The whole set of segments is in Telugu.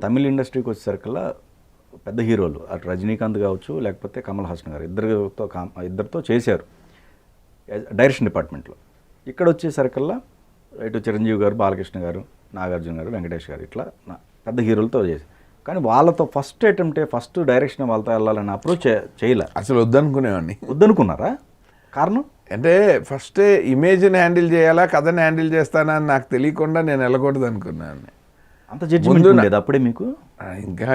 తమిళ ఇండస్ట్రీకి వచ్చేసరికల్లా పెద్ద హీరోలు అటు రజనీకాంత్ కావచ్చు లేకపోతే కమల్ హాసన్ గారు ఇద్దరితో చేశారు డైరెక్షన్ డిపార్ట్మెంట్లో. ఇక్కడ వచ్చేసరికల్లా ఇటు చిరంజీవి గారు, బాలకృష్ణ గారు, నాగార్జున గారు, వెంకటేష్ గారు ఇట్లా పెద్ద హీరోలతో చేశారు. కానీ వాళ్ళతో ఫస్ట్ డైరెక్షన్ వాళ్ళతో వెళ్ళాలని అప్రోచ్ చేయలే. అసలు వద్దనుకున్నారా? కారణం అంటే ఫస్టే ఇమేజ్ని హ్యాండిల్ చేయాలా, కథని హ్యాండిల్ చేస్తానా అని నాకు తెలియకుండా నేను వెళ్ళకూడదు అనుకున్నాను. అంత జడ్జిమెంట్ ఉండేది అప్పుడే మీకు? ఇంకా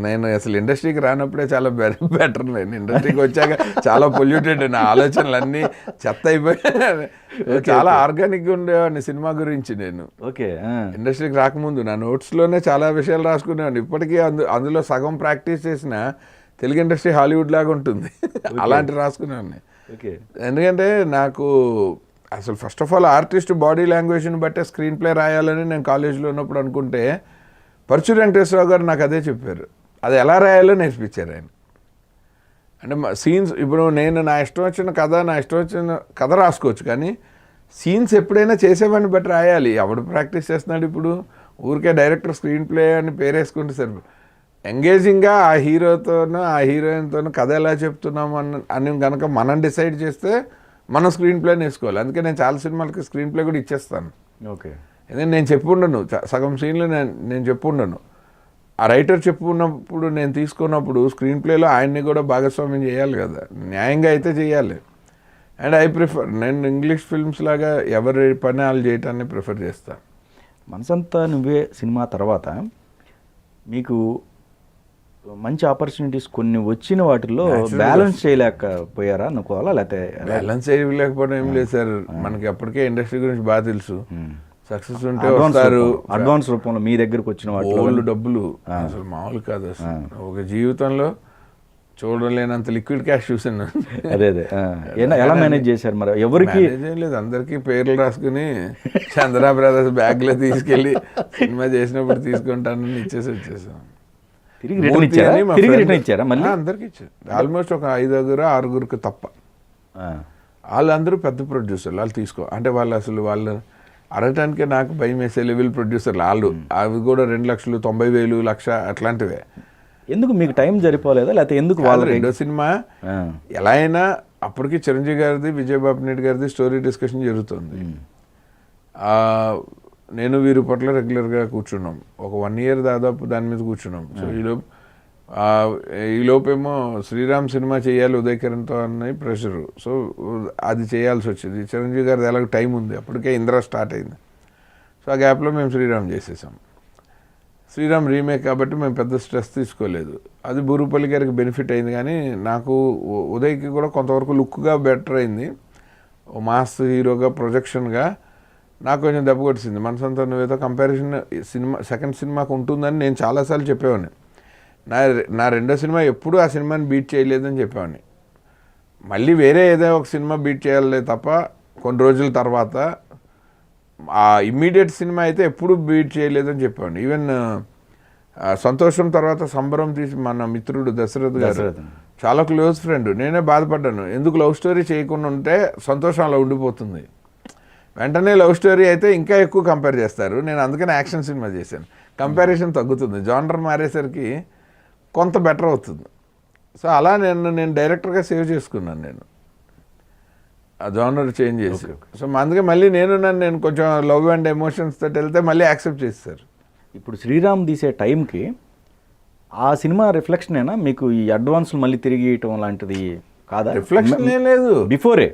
నేను అసలు ఇండస్ట్రీకి రానప్పుడే చాలా బెటర్. నేను ఇండస్ట్రీకి వచ్చాక చాలా పొల్యూటెడ్, నా ఆలోచనలు అన్నీ చెత్త అయిపోయాయి. చాలా ఆర్గానిక్గా ఉండేవాడిని సినిమా గురించి. నేను ఇండస్ట్రీకి రాకముందు నా నోట్స్లోనే చాలా విషయాలు రాసుకునేవాడిని. ఇప్పటికీ అందులో సగం ప్రాక్టీస్ చేసిన తెలుగు ఇండస్ట్రీ హాలీవుడ్ లాగా ఉంటుంది, అలాంటి రాసుకునేవాడిని. ఎందుకంటే నాకు అసలు first of all artist body లాంగ్వేజ్ని బట్టే స్క్రీన్ ప్లే రాయాలని నేను కాలేజీలో ఉన్నప్పుడు అనుకుంటే పరుచూరి వెంకటేశ్వరరావు గారు నాకు అదే చెప్పారు. అది ఎలా రాయాలో నేర్పించారు ఆయన. అంటే సీన్స్ ఇప్పుడు నేను నా ఇష్టం వచ్చిన కథ రాసుకోవచ్చు, కానీ సీన్స్ ఎప్పుడైనా చేసేవాడిని బట్టి రాయాలి. ఎవడు ప్రాక్టీస్ చేస్తున్నాడు ఇప్పుడు? ఊరికే డైరెక్టర్ స్క్రీన్ ప్లే అని పేరేసుకుంటే సరి. ఎంగేజింగ్గా ఆ హీరోతోనూ ఆ హీరోయిన్తోనూ కథ ఎలా చెప్తున్నాము అని కనుక మనం డిసైడ్ చేస్తే మనం స్క్రీన్ ప్లేని వేసుకోవాలి. అందుకే నేను చాలా సినిమాలకి స్క్రీన్ ప్లే కూడా ఇచ్చేస్తాను. ఎందుకంటే నేను చెప్పుండను, సగం సీన్లు నేను చెప్పుండను. ఆ రైటర్ చెప్పుకున్నప్పుడు నేను తీసుకున్నప్పుడు స్క్రీన్ ప్లేలో ఆయన్ని కూడా భాగస్వామ్యం చేయాలి కదా, న్యాయంగా అయితే చేయాలి. అండ్ ఐ ప్రిఫర్, నేను ఇంగ్లీష్ ఫిల్మ్స్ లాగా ఎవరి పని వాళ్ళు చేయటాన్ని ప్రిఫర్ చేస్తాను. మనసంతా నువ్వే సినిమా తర్వాత మీకు మంచి ఆపర్చునిటీస్ కొన్ని వచ్చిన వాటిల్లో బ్యాలెన్స్ చేయలేకపోయారా అనుకోవాలా? లేకపోతే బ్యాలెన్స్ చేయలేకపోవడం ఏం లేదు సార్. మనకి అప్పటికే ఇండస్ట్రీ గురించి బాగా తెలుసు. సక్సెస్ ఉంటే వస్తారు, అడ్వాన్స్ రూపంలో మీ దగ్గరకు వచ్చిన వాళ్ళు డబ్బులు అసలు మామూలు కాదు. అసలు ఒక జీవితంలో చూడలేనంత లిక్విడ్ క్యాష్ చూసాను. అదే ఎలా మేనేజ్ చేశారు మరి? ఎవరికి ఏం లేదు, అందరికీ పేర్లు రాసుకుని చంద్ర బ్రదర్స్ బ్యాగ్లో తీసుకెళ్ళి సినిమా చేసినప్పుడు తీసుకుంటానని ఇచ్చేసి వచ్చేసాం. తిరిగి రిటర్న్ ఇచ్చారా మళ్ళీ? అందరికి ఇచ్చారు. ఆల్మోస్ట్ ఒక 5-6 తప్ప. వాళ్ళందరూ పెద్ద ప్రొడ్యూసర్లు. వాళ్ళు అంటే వాళ్ళు అడగటానికే నాకు భయం వేసే లెవెల్ ప్రొడ్యూసర్లు వాళ్ళు. అవి కూడా 2 లక్షలు, 90,000, 1,00,000 అట్లాంటివే. ఎందుకు మీకు టైం సరిపోలేదా? లేకపోతే ఎందుకు? వాళ్ళ రెండో సినిమా ఎలా అయినా అప్పటికి చిరంజీవి గారిది, విజయబాబు నాయుడు గారిది స్టోరీ డిస్కషన్ జరుగుతుంది. నేను వీరి పట్ల రెగ్యులర్గా కూర్చున్నాం. ఒక 1 year దాదాపు దాని మీద కూర్చున్నాం. సో ఈలోపేమో శ్రీరామ్ సినిమా చేయాలి ఉదయకిరణ్తో అన్న ప్రెషరు. సో అది చేయాల్సి వచ్చింది. చిరంజీవి గారిది ఎలాగో టైం ఉంది, అప్పటికే ఇంద్ర స్టార్ట్ అయింది. సో ఆ గ్యాప్లో మేము శ్రీరామ్ చేసేసాం. శ్రీరామ్ రీమేక్ కాబట్టి మేము పెద్ద స్ట్రెస్ తీసుకోలేదు. అది బూరుపల్లి గారికి బెనిఫిట్ అయింది, కానీ నాకు ఉదయ్కి కూడా కొంతవరకు లుక్గా బెటర్ అయింది. ఓ మాస్ హీరోగా ప్రొజెక్షన్గా నాకు కొంచెం దెబ్బ కొట్టింది. మనసంతా నువ్వేతో కంపారిజన్ సెకండ్ సినిమాకు ఉంటుందని నేను చాలాసార్లు చెప్పేవాడిని. నా రెండో సినిమా ఎప్పుడూ ఆ సినిమాని బీట్ చేయలేదని చెప్పేవాడిని. మళ్ళీ వేరే ఏదో ఒక సినిమా బీట్ చేయాలి తప్ప కొన్ని రోజుల తర్వాత. ఆ ఇమ్మీడియట్ సినిమా అయితే ఎప్పుడూ బీట్ చేయలేదని చెప్పేవాడిని. ఈవెన్ సంతోషం తర్వాత సంబరం తీసి మన మిత్రుడు దశరథ్ గారు చాలా క్లోజ్ ఫ్రెండ్. నేనే బాధపడ్డాను, ఎందుకు లవ్ స్టోరీ చేయకుండా ఉంటే సంతోషం అలా ఉండిపోతుంది. వెంటనే లవ్ స్టోరీ అయితే ఇంకా ఎక్కువ కంపేర్ చేస్తారు. నేను అందుకని యాక్షన్ సినిమా చేశాను. కంపారిజన్ తగ్గుతుంది, జానర్ మారేసరికి కొంత బెటర్ అవుతుంది. సో అలా నేను డైరెక్టర్గా సేవ్ చేసుకున్నాను. నేను ఆ జానర్ చేంజ్ చేసి. సో అందుకే మళ్ళీ నేను కొంచెం లవ్ అండ్ ఎమోషన్స్ తోటి వెళ్తే మళ్ళీ యాక్సెప్ట్ చేస్తారు. ఇప్పుడు శ్రీరామ్ తీసే టైంకి ఆ సినిమా రిఫ్లెక్షనేనా మీకు ఈ అడ్వాన్స్లు మళ్ళీ తిరిగి ఇవ్వటం లాంటిది కాదా? రిఫ్లెక్షన్ ఏం లేదు. బిఫోరే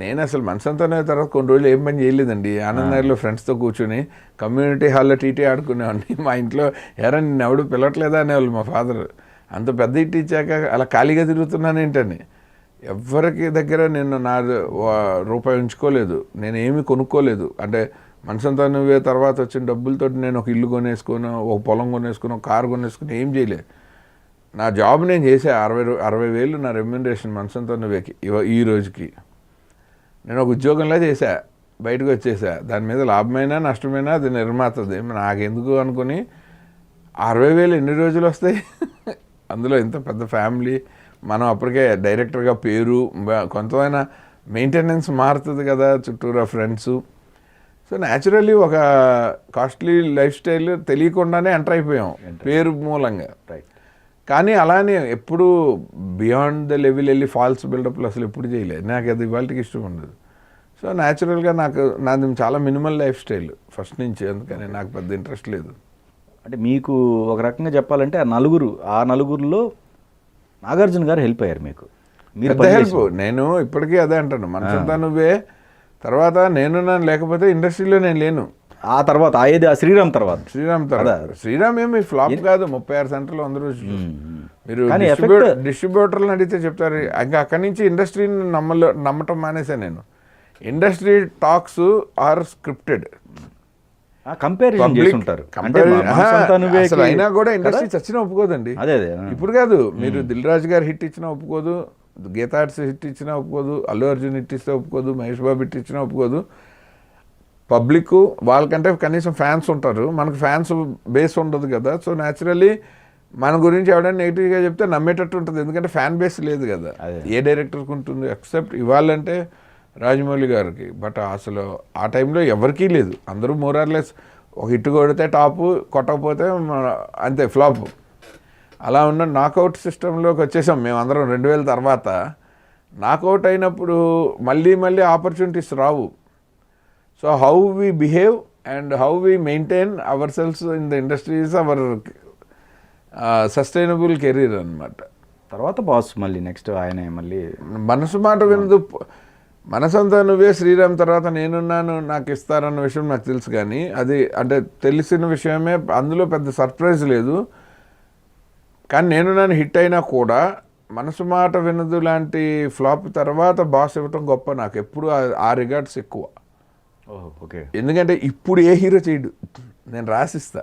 నేను అసలు మనసంతోనే తర్వాత కొన్ని రోజులు ఏం పని చేయలేదండి. ఆనందనగర్లో ఫ్రెండ్స్తో కూర్చొని కమ్యూనిటీ హాల్లో టీటీ ఆడుకునేవాడిని. మా ఇంట్లో నిన్ను ఎవడు పిలవట్లేదా అనేవాళ్ళు మా ఫాదర్. అంత పెద్ద ఇట్టి ఇచ్చాక అలా ఖాళీగా తిరుగుతున్నాను ఏంటని. ఎవరికి దగ్గర నేను నా రూపాయి ఉంచుకోలేదు, నేను ఏమీ కొనుక్కోలేదు. అంటే మనసంతా నువ్వే తర్వాత వచ్చిన డబ్బులతో నేను ఒక ఇల్లు కొనేసుకుని, ఒక పొలం కొనేసుకుని, ఒక కారు కొనేసుకుని ఏం చేయలేదు. నా జాబ్ నేను చేసే 60,000 నా రెమ్యూనరేషన్ మనసంతా నువ్వేకి ఈ రోజుకి. నేను ఒక ఉద్యోగంలో చేశా, బయటకు వచ్చేసా. దాని మీద లాభమైనా నష్టమైనా అది నిర్మాతది, నాకెందుకు అనుకుని 60,000 ఎన్ని రోజులు వస్తాయి? అందులో ఇంత పెద్ద ఫ్యామిలీ, మనం అప్పటికే డైరెక్టర్గా పేరు, కొంతమైనా మెయింటెనెన్స్ మారుతుంది కదా, చుట్టూరా ఫ్రెండ్స్. సో సో న్యాచురల్లీ ఒక కాస్ట్లీ లైఫ్ స్టైల్ తెలియకుండానే ఎంటర్ అయిపోయాం పేరు మూలంగా. రైట్. కానీ అలానే ఎప్పుడు బియాండ్ ద లెవెల్ వెళ్ళి ఫాల్స్ బిల్డప్లు అసలు ఎప్పుడు చేయలేదు. నాకు అది ఇవాళకి ఇష్టం ఉండదు. సో న్యాచురల్గా నాది చాలా మినిమల్ లైఫ్ స్టైల్ ఫస్ట్ నుంచి, అందుకని నాకు పెద్ద ఇంట్రెస్ట్ లేదు. అంటే మీకు ఒక రకంగా చెప్పాలంటే ఆ నలుగురిలో నాగార్జున గారు హెల్ప్ అయ్యారు మీకు. మీరు పెద్ద హెల్ప్. నేను ఇప్పటికీ అదే అంటాను, మనసంతా నువ్వే. తర్వాత నన్ను లేకపోతే ఇండస్ట్రీలో నేను లేను. ఆ తర్వాత ఏది శ్రీరామ్ తర్వాత శ్రీరామ్ ఏమి ఫ్లాప్ కాదు. 36 సెంటర్లు అందరూ మీరు కానీ డిస్ట్రిబ్యూటర్లను అడిగితే చెప్తారు. ఇంకా అక్కడి నుంచి ఇండస్ట్రీని నమ్మటం మానేసా నేను. Industry talks are scripted. Comparison చేస్తుంటారు. అసలు అయినా కూడా ఇండస్ట్రీ చచ్చినా ఒప్పుకోదండి. అదే ఇప్పుడు కాదు, మీరు దిల్ రాజు గారు హిట్ ఇచ్చినా ఒప్పుకోదు, గీతా ఆర్ట్స్ హిట్ ఇచ్చినా ఒప్పుకోదు, అల్లు అర్జున్ హిట్ ఇస్తే ఒప్పుకోదు, మహేష్ బాబు హిట్ ఇచ్చినా ఒప్పుకోదు. పబ్లిక్ వాళ్ళకంటే కనీసం ఫ్యాన్స్ ఉంటారు, మనకు ఫ్యాన్స్ బేస్ ఉండదు కదా. సో న్యాచురల్లీ మన గురించి ఎవడైనా నెగిటివ్గా చెప్తే నమ్మేటట్టు ఉంటుంది, ఎందుకంటే ఫ్యాన్ బేస్ లేదు కదా. ఏ డైరెక్టర్కి ఉంటుంది, ఎక్సెప్ట్ ఇవ్వాలంటే రాజమౌళి గారికి. బట్ అసలు ఆ టైంలో ఎవరికీ లేదు. అందరూ మోరార్లెస్ ఒక హిట్ కొడితే టాపు, కొట్టకపోతే అంతే ఫ్లాప్. అలా ఉన్న నాకౌట్ సిస్టంలోకి వచ్చేసాం మేము అందరం 2000 తర్వాత. నాకౌట్ అయినప్పుడు మళ్ళీ opportunities Rao. So how we behave and how we maintain hour cells in the industry is our sustainable career అనమాట. తర్వాత బాస్ మళ్ళీ నెక్స్ట్ ఆయన మళ్ళీ మనసు మాట వినదు. మనసంతా నువ్వే, శ్రీరామ్ తర్వాత నేనున్నాను, నాకు ఇస్తారన్న విషయం నాకు తెలుసు. కానీ అది అంటే తెలిసిన విషయమే, అందులో పెద్ద సర్ప్రైజ్ లేదు. కానీ నేనున్నాను హిట్ అయినా కూడా మనసు మాట వినదు లాంటి ఫ్లాప్ తర్వాత బాస్ ఇవ్వటం గొప్ప. నాకు ఎప్పుడు ఆ రిగార్డ్స్ ఎక్కువ. ఓకే. ఎందుకంటే ఇప్పుడు ఏ హీరో చేయడు, నేను రాసిస్తా.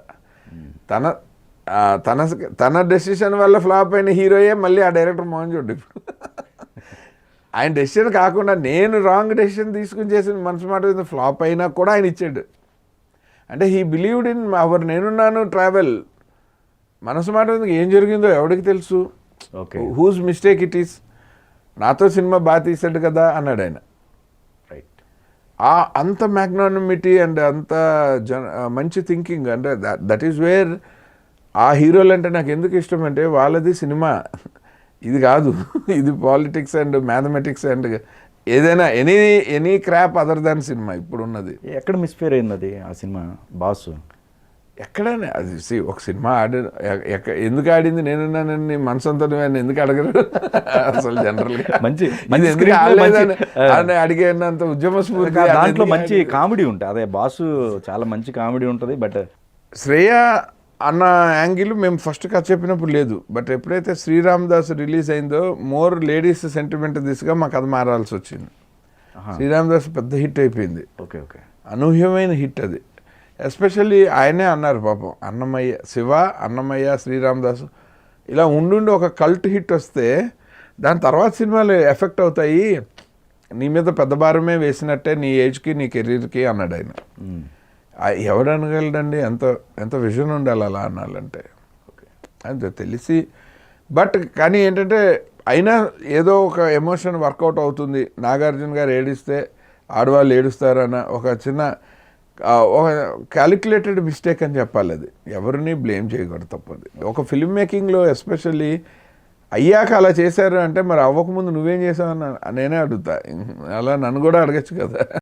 తన డెసిషన్ వల్ల ఫ్లాప్ అయిన హీరోయే మళ్ళీ ఆ డైరెక్టర్ మోహన్ చూడు. ఇప్పుడు ఆయన డెసిషన్ కాకుండా నేను రాంగ్ డెసిషన్ తీసుకుని చేసిన మనసు మాట మీద ఫ్లాప్ అయినా కూడా ఆయన ఇచ్చాడు. అంటే హీ బిలీవ్డ్ ఇన్ అవర్ నేనున్నాను ట్రావెల్. మనసు మాట మీద ఏం జరిగిందో ఎవరికి తెలుసు, హూజ్ మిస్టేక్ ఇట్ ఈస్. నాతో సినిమా బాగా తీసాడు కదా అన్నాడు ఆయన. అంత మ్యాగ్నానిమిటీ అండ్ అంత మంచి థింకింగ్. అంటే దట్ ఈస్ వేర్ ఆ హీరోలు అంటే నాకు ఎందుకు ఇష్టం అంటే వాళ్ళది సినిమా, ఇది కాదు. ఇది పాలిటిక్స్ అండ్ మ్యాథమెటిక్స్ అండ్ ఏదైనా any crop other than cinema ఇప్పుడు ఉన్నది. ఎక్కడ మిస్ఫేర్ అయింది అది ఆ సినిమా బాస్? ఎక్కడనే అది ఒక సినిమా ఎందుకు ఆడింది నేనున్నానని మనసంతా ఎందుకు అడగరు అసలు జనరల్గా. మంచి ఎందుకు ఆడలేదని అడిగేంత ఉద్యమ స్ఫూర్తి. దాంట్లో మంచి కామెడీ ఉంటుంది. అదే బాసు చాలా మంచి కామెడీ ఉంటుంది. బట్ శ్రేయ అన్న యాంగిల్ మేము ఫస్ట్ కథ చెప్పినప్పుడు లేదు. బట్ ఎప్పుడైతే శ్రీరామ్ దాస్ రిలీజ్ అయిందో మోర్ లేడీస్ సెంటిమెంట్ దిశగా మా కథ మారాల్సి వచ్చింది. శ్రీరామ్ దాస్ పెద్ద హిట్ అయిపోయింది. Okay okay. అనూహ్యమైన హిట్ అది. ఎస్పెషల్లీ ఆయనే అన్నారు పాపం, అన్నమయ్య, శివ, అన్నమయ్య, శ్రీరామ్ దాసు ఇలా ఉండి ఒక కల్ట్ హిట్ వస్తే దాని తర్వాత సినిమాలు ఎఫెక్ట్ అవుతాయి, నీ మీద పెద్ద భారమే వేసినట్టే నీ ఏజ్కి నీ కెరీర్కి అన్నాడు ఆయన. ఎవడు అనగలడండి, ఎంత విజన్ ఉండాలి అలా అనాలంటే. అంతే తెలిసి. బట్ కానీ ఏంటంటే అయినా ఏదో ఒక ఎమోషన్ వర్కౌట్ అవుతుంది. నాగార్జున గారు ఏడిస్తే ఆడవాళ్ళు ఏడుస్తారన్న ఒక చిన్న ఒక క్యాలిక్యులేటెడ్ మిస్టేక్ అని చెప్పాలి. అది ఎవరిని బ్లేమ్ చేయకూడదు, తప్పదు. ఒక ఫిల్మ్ మేకింగ్లో ఎస్పెషల్లీ అయ్యాక అలా చేశారు అంటే మరి అవ్వకముందు నువ్వేం చేసావని నేనే అడుగుతా. అలా నన్ను కూడా అడగచ్చు కదా.